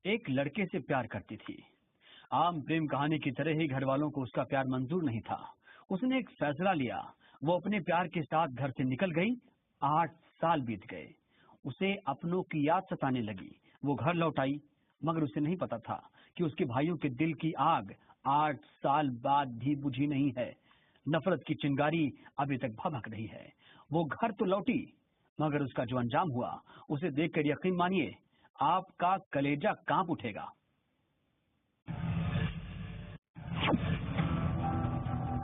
एक लड़के से प्यार करती थी। आम प्रेम कहानी की तरह ही घर वालों को उसका प्यार मंजूर नहीं था। उसने एक फैसला लिया। वो अपने प्यार के साथ घर से निकल गई। 8 साल बीत गए। उसे अपनों की याद सताने लगी। वो घर लौट आई, मगर उसे नहीं पता था कि उसके भाइयों के दिल की आग 8 साल बाद भी बुझी नहीं है। नफरत की चिंगारी अभी तक भभक रही है। वो घर तो लौटी, मगर उसका जो अंजाम हुआ उसे देखकर यकीन मानिए आपका कलेजा कांप उठेगा।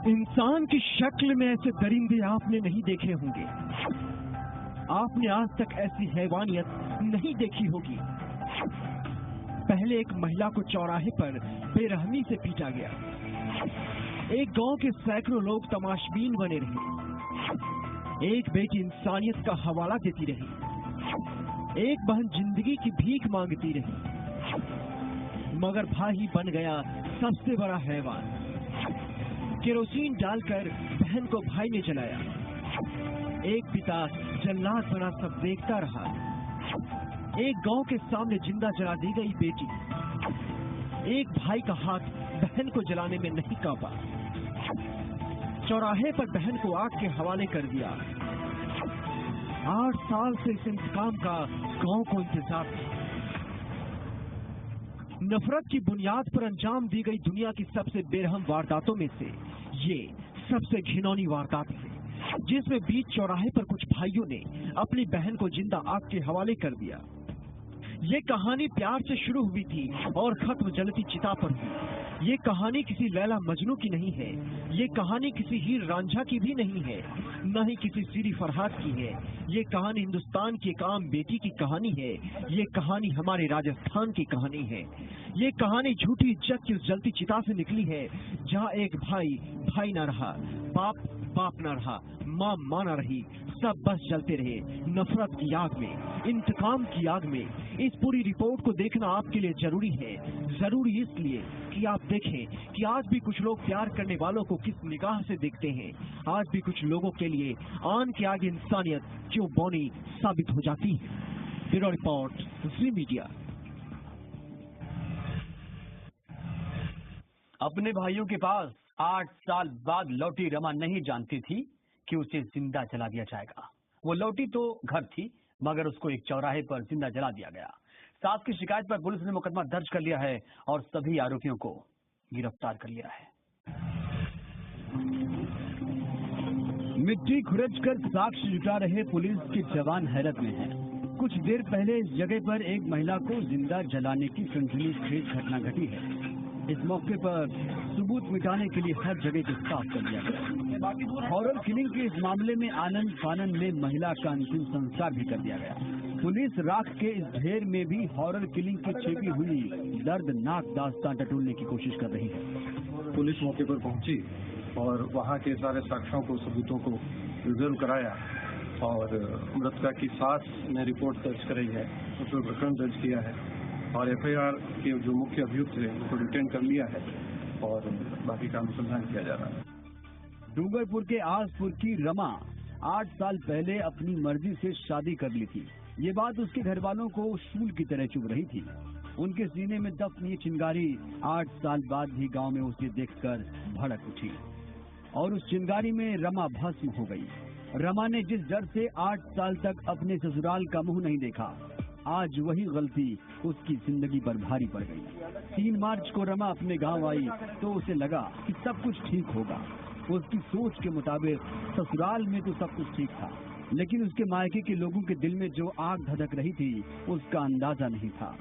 इंसान की शक्ल में ऐसे दरिंदे आपने नहीं देखे होंगे। आपने आज तक ऐसी हैवानियत नहीं देखी होगी। पहले एक महिला को चौराहे पर बेरहमी से पीटा गया। एक गांव के सैकड़ों लोग तमाशबीन बने रहे। एक बेटी इंसानियत का हवाला देती रही। एक बहन जिंदगी की भीख मांगती रही। मगर भाई बन गया सबसे बड़ा हैवान। केरोसिन डालकर बहन को भाई ने जलाया। एक पिता जल्लाद बना सब देखता रहा। एक गांव के सामने जिंदा जला दी गई बेटी। एक भाई का हाथ बहन को जलाने में नहीं कांपा। चौराहे पर बहन को आग के हवाले कर दिया। 8 साल से इस इंतकाम का गांव को इंतजार था। नफरत की बुनियाद पर अंजाम दी गई दुनिया की सबसे बेरहम वारदातों में से ये सबसे घिनौनी वारदात है, जिसमें बीच चौराहे पर कुछ भाइयों ने अपनी बहन को जिंदा आग के हवाले कर दिया। ये कहानी प्यार से शुरू हुई थी और खत्म जलती चिता पर हुई। ये कहानी किसी लैला मजनू की नहीं है। ये कहानी किसी हीर रांझा की भी नहीं है, न ही किसी सीरी फरहाद की है। ये कहानी हिंदुस्तान की एक आम बेटी की कहानी है। ये कहानी हमारे राजस्थान की कहानी है। ये कहानी झूठी इज्जत की उस जलती चिता से निकली है, जहाँ एक भाई भाई न रहा, बाप बाप न रहा, माँ माँ न रही, सब बस जलते रहे नफरत की आग में, इंतकाम की आग में। इस पूरी रिपोर्ट को देखना आपके लिए जरूरी है। जरूरी इसलिए कि आप देखें कि आज भी कुछ लोग प्यार करने वालों को किस निगाह से देखते हैं। आज भी कुछ लोगों के लिए आन के आगे इंसानियत क्यों बौनी साबित हो जाती है। ब्यूरो रिपोर्ट, जी मीडिया। अपने भाइयों के पास 8 साल बाद लौटी रमा नहीं जानती थी कि उसे जिंदा जला दिया जाएगा। वो लौटी तो घर थी, मगर उसको एक चौराहे पर जिंदा जला दिया गया। सास की शिकायत पर पुलिस ने मुकदमा दर्ज कर लिया है और सभी आरोपियों को गिरफ्तार कर लिया है। मिट्टी खुरचकर साक्ष्य जुटा रहे पुलिस के जवान हैरत में हैं। कुछ देर पहले इस जगह पर एक महिला को जिंदा जलाने की संगीनखेज घटना घटी है। इस मौके पर सबूत मिटाने के लिए हर जगह को साफ कर दिया गया। हॉरर किलिंग के इस मामले में आनंद फानन में महिला का अंतिम संस्कार भी कर दिया गया। पुलिस राख के इस ढेर में भी हॉरर किलिंग की छिपी हुई दर्दनाक दास्तां टटोलने की कोशिश कर रही है। पुलिस मौके पर पहुंची और वहां के सारे साक्ष्यों को, सबूतों को रिजर्व कराया और मृतका की सास ने रिपोर्ट दर्ज कराई है, उस पर प्रकरण दर्ज किया है और एफआईआर के जो मुख्य अभियुक्त है उनको डिटेन कर लिया है और बाकी का अनुसंधान किया जा रहा है। डूंगरपुर के आसपुर की रमा 8 साल पहले अपनी मर्जी से शादी कर ली थी। ये बात उसके घर वालों को शूल की तरह चुभ रही थी। उनके सीने में दफन ये चिंगारी 8 साल बाद भी गांव में उसे देखकर भड़क उठी और उस चिंगारी में रमा भस्म हो गई। रमा ने जिस डर से 8 साल तक अपने ससुराल का मुंह नहीं देखा, आज वही गलती उसकी जिंदगी पर भारी पड़ गई। 3 मार्च को रमा अपने गांव आई तो उसे लगा कि सब कुछ ठीक होगा। उसकी सोच के मुताबिक ससुराल में तो सब कुछ ठीक था, लेकिन उसके मायके के लोगों के दिल में जो आग धधक रही थी उसका अंदाजा नहीं था।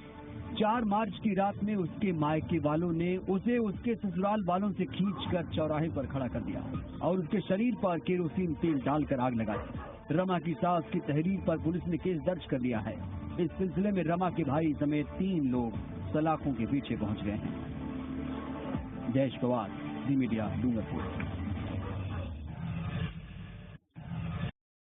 4 मार्च की रात में उसके मायके वालों ने उसे उसके ससुराल वालों से खींचकर चौराहे पर खड़ा कर दिया और उसके शरीर पर केरोसिन तेल डालकर आग लगाई। रमा की सास की तहरीर पर पुलिस ने केस दर्ज कर लिया है। इस सिलसिले में रमा के भाई समेत 3 लोग सलाखों के पीछे पहुंच गए हैं। जयेश पवार, जी मीडिया, डूंगरपुर।